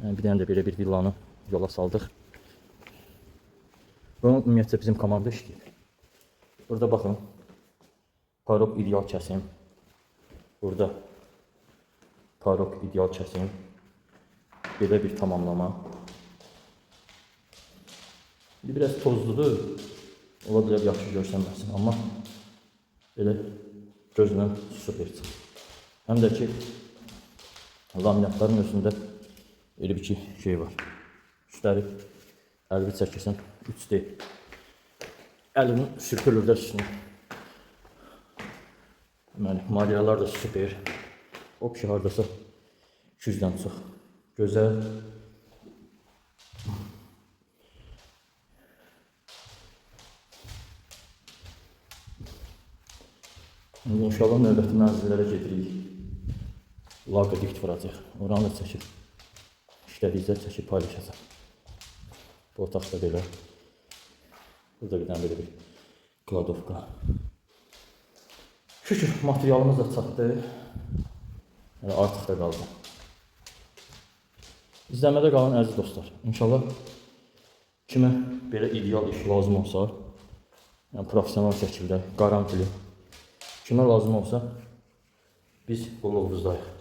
Bir dənə də belə bir villanı yola saldıq. Bunun ümumiyyətlə bizim komanda işləyir. Burada baxın. Parok ideal kəsim. Burada parok ideal kəsim. Belə bir tamamlama. Biraz tozludur. Ola bilər yaxşı görsənməsin, amma belə gözünün super çıxır. Həm də ki, laminatların özündə elə bir şey var. Üstləri 50 çəkirsən, 3 deyil. Əlini sürpülür də üstünü. Malyalar da super. O ki, haradasa 200-dən çox. Gözəl. İnşallah növbəti mənzillərə gedirik. Laqa dikt vuracaq. Oranı da çəkib. İşlədikcə çəkib paylaşacaq. Bu otaqda belə. Burada bir dənə belə bir kladovka. Şükür, materialımız da çatdı. Artıq da qaldı. İzləmədə qalın əziz dostlar. İnşallah kimə belə ideal iş lazım olsa, yəni profesional şəkildə, qarantili, kimə lazım olsa biz qulluğumuzdayıq.